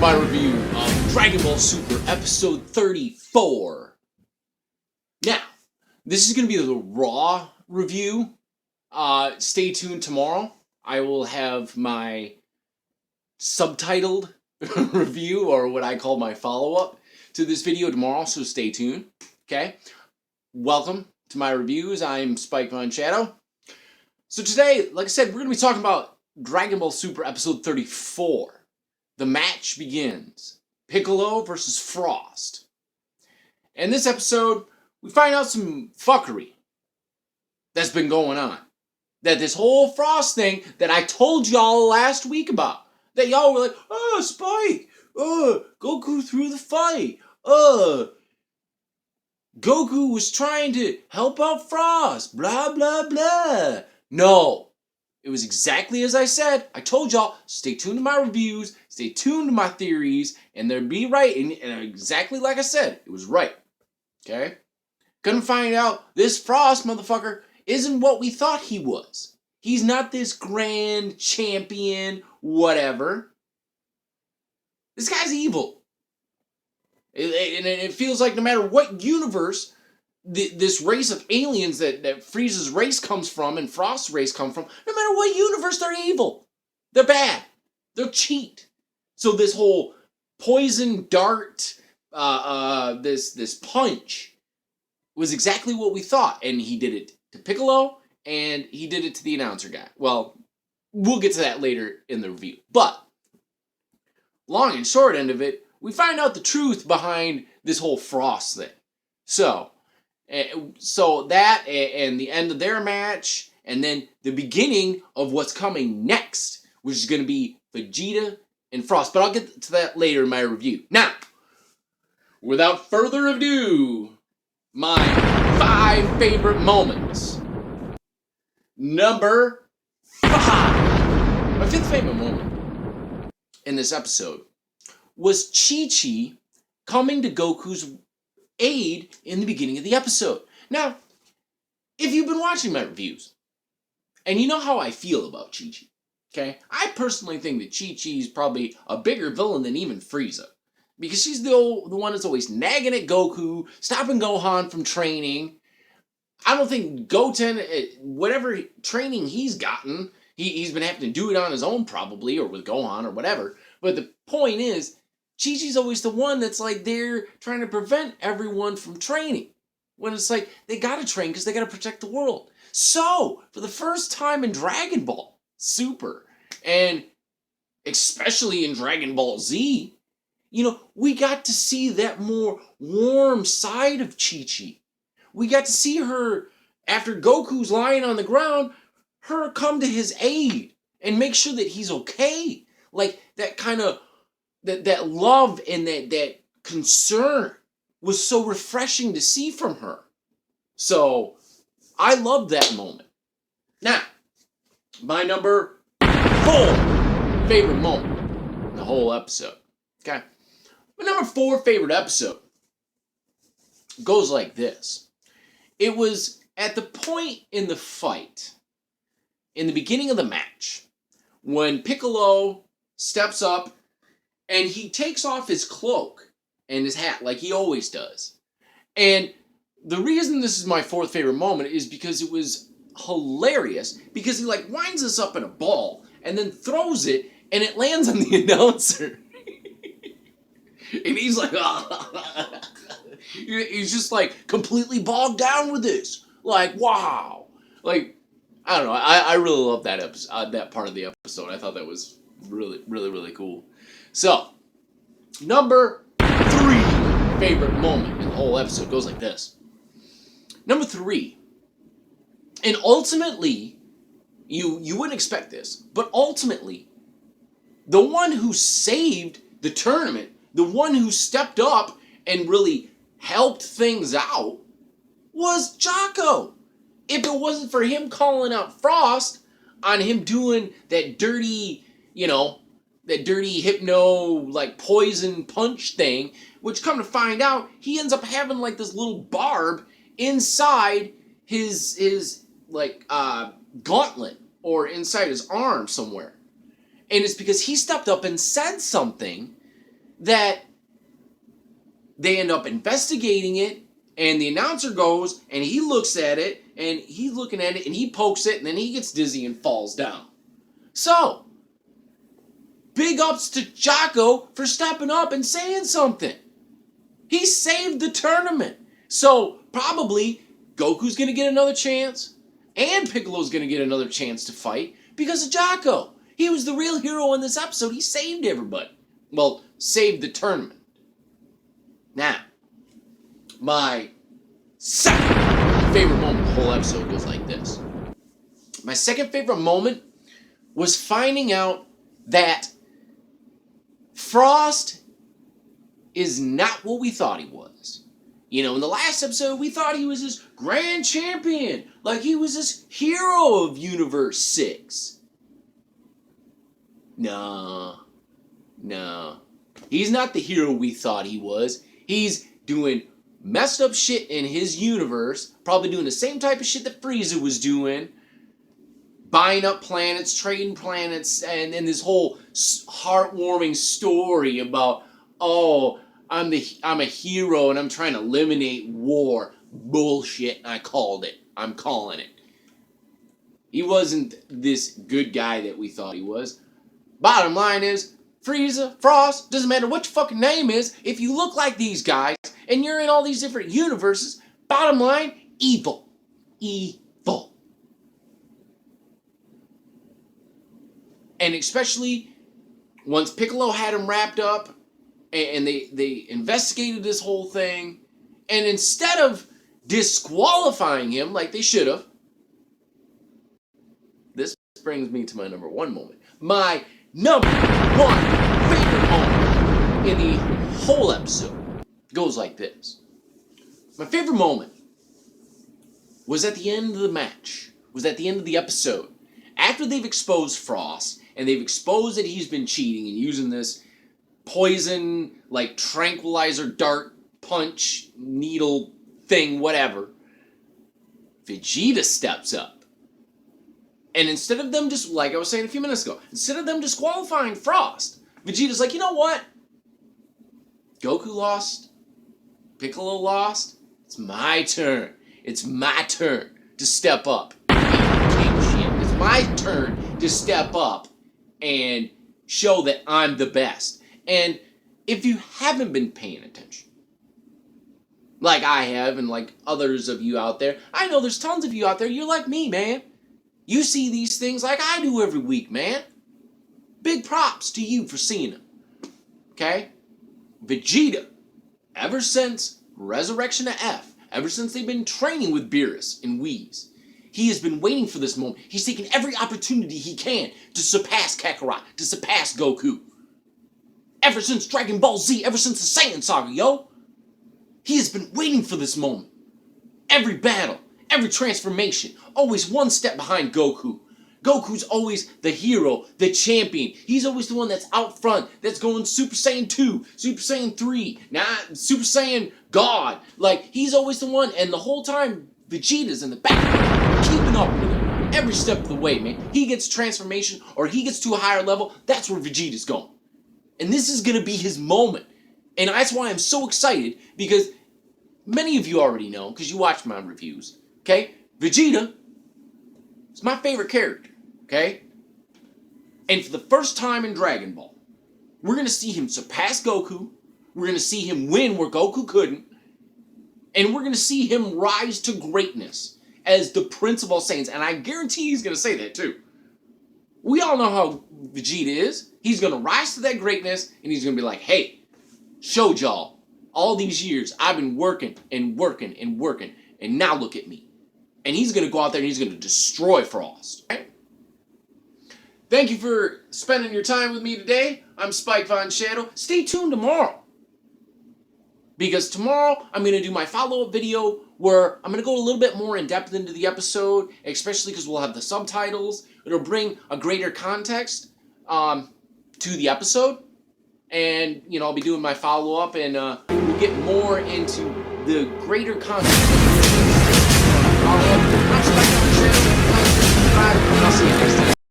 my review of Dragon Ball Super Episode 34. Now, this is going to be the raw review. Stay tuned tomorrow. I will have my subtitled review, or what I call my follow-up to this video tomorrow, so stay tuned. Okay? Welcome to my reviews. I'm Spyke Vonshadow. So today, like I said, we're going to be talking about Dragon Ball Super Episode 34. The match begins. Piccolo versus Frost. In this episode, we find out some fuckery that's been going on. That this whole Frost thing that I told y'all last week about. That y'all were like, oh, Spyke, Goku threw the fight. Goku was trying to help out Frost. Blah, blah, blah. No. It was exactly as I said. I told y'all, stay tuned to my reviews, stay tuned to my theories, and they'll be right. And exactly like I said, it was right. Okay? Gonna find out this Frost motherfucker isn't what we thought he was. He's not this grand champion, whatever. This guy's evil. And it feels like no matter what universe this race of aliens that Frieza's race comes from and Frost's race come from, no matter what universe, they're evil. They're bad. They'll cheat. So this whole poison dart, this punch was exactly what we thought. And he did it to Piccolo, and he did it to the announcer guy. Well, we'll get to that later in the review. But, long and short end of it, we find out the truth behind this whole Frost thing. So that and the end of their match, and then the beginning of what's coming next, which is going to be Vegeta and Frost. But I'll get to that later in my review. Now, without further ado, my 5 favorite moments. Number 5. My 5th favorite moment in this episode was Chi-Chi coming to Goku's aid in the beginning of the episode. Now, if you've been watching my reviews, and you know how I feel about Chi-Chi, okay? I personally think that Chi-Chi is probably a bigger villain than even Frieza. Because she's the one that's always nagging at Goku, stopping Gohan from training. I don't think Goten, whatever training he's gotten, he's been having to do it on his own probably, or with Gohan or whatever. But the point is, Chi-Chi's always the one that's like there trying to prevent everyone from training. When it's like, they gotta train because they gotta protect the world. So, for the first time in Dragon Ball Super, and especially in Dragon Ball Z, you know, we got to see that more warm side of Chi-Chi. We got to see her, after Goku's lying on the ground, her come to his aid and make sure that he's okay. Like, that kind of that love and that concern was so refreshing to see from her. So, I loved that moment. Now, my number 4 favorite moment in the whole episode. Okay? My number 4 favorite episode goes like this. It was at the point in the fight, in the beginning of the match, when Piccolo steps up and he takes off his cloak and his hat like he always does. And the reason this is my 4th favorite moment is because it was hilarious, because he like winds us up in a ball and then throws it and it lands on the announcer. And he's like, he's just like completely bogged down with this. Like, wow. Like, I don't know. I really love that episode, that part of the episode. I thought that was really, really, really cool. So, number 3 favorite moment in the whole episode goes like this. Number 3. And ultimately, you wouldn't expect this, but ultimately, the one who saved the tournament, the one who stepped up and really helped things out, was Jocko. If it wasn't for him calling out Frost on him doing that dirty, that dirty hypno, like, poison punch thing, which, come to find out, he ends up having, like, this little barb inside his gauntlet, or inside his arm somewhere. And it's because he stepped up and said something that they end up investigating it, and the announcer goes and he looks at it, and he's looking at it and he pokes it, and then he gets dizzy and falls down. So, big ups to Jocko for stepping up and saying something. He saved the tournament. So, probably Goku's going to get another chance, and Piccolo's going to get another chance to fight because of Jocko. He was the real hero in this episode. He saved everybody. Well, saved the tournament. Now, my second favorite moment of the whole episode goes like this. My second favorite moment was finding out that Frost is not what we thought he was. You know, in the last episode, we thought he was this grand champion. Like he was this hero of Universe 6. No. He's not the hero we thought he was. He's doing messed up shit in his universe. Probably doing the same type of shit that Frieza was doing. Buying up planets, trading planets, and this whole heartwarming story about, oh, I'm a hero and I'm trying to eliminate war. Bullshit. I called it. I'm calling it. He wasn't this good guy that we thought he was. Bottom line is, Frieza, Frost, doesn't matter what your fucking name is, if you look like these guys and you're in all these different universes, bottom line, evil. Evil. And especially once Piccolo had him wrapped up and they investigated this whole thing, and instead of disqualifying him like they should have, this brings me to my number one moment. My number one favorite moment in the whole episode goes like this. My favorite moment was at the end of the match, was at the end of the episode. After they've exposed Frost, and they've exposed that he's been cheating and using this poison, like tranquilizer dart punch needle thing, whatever, Vegeta steps up. And instead of them just, like I was saying a few minutes ago, instead of them disqualifying Frost, Vegeta's like, you know what? Goku lost. Piccolo lost. It's my turn. It's my turn to step up. It's my turn to step up and show that I'm the best. And if you haven't been paying attention, like I have and like others of you out there, I know there's tons of you out there, you're like me, man. You see these things like I do every week, man. Big props to you for seeing them. Okay? Vegeta, ever since Resurrection of F, ever since they've been training with Beerus and Whis, he has been waiting for this moment. He's taken every opportunity he can to surpass Kakarot, to surpass Goku. Ever since Dragon Ball Z, ever since the Saiyan Saga, yo. He has been waiting for this moment. Every battle, every transformation, always one step behind Goku. Goku's always the hero, the champion. He's always the one that's out front, that's going Super Saiyan 2, Super Saiyan 3, not Super Saiyan God. Like, he's always the one, and the whole time, Vegeta's in the back, keeping up with him. Every step of the way, man. He gets transformation, or he gets to a higher level, that's where Vegeta's going. And this is going to be his moment. And that's why I'm so excited, because many of you already know, because you watched my reviews, okay? Vegeta is my favorite character, okay? And for the first time in Dragon Ball, we're going to see him surpass Goku, we're going to see him win where Goku couldn't, and we're going to see him rise to greatness as the Prince of all Saiyans, and I guarantee he's going to say that too. We all know how Vegeta is. He's going to rise to that greatness, and he's going to be like, hey, showed y'all, all these years, I've been working and working and working, and now look at me. And he's going to go out there and he's going to destroy Frost. Right? Thank you for spending your time with me today. I'm Spyke Vonshadow. Stay tuned tomorrow. Because tomorrow, I'm going to do my follow-up video where I'm going to go a little bit more in depth into the episode, especially because we'll have the subtitles. It'll bring a greater context to the episode. And, you know, I'll be doing my follow-up and we'll get more into the greater context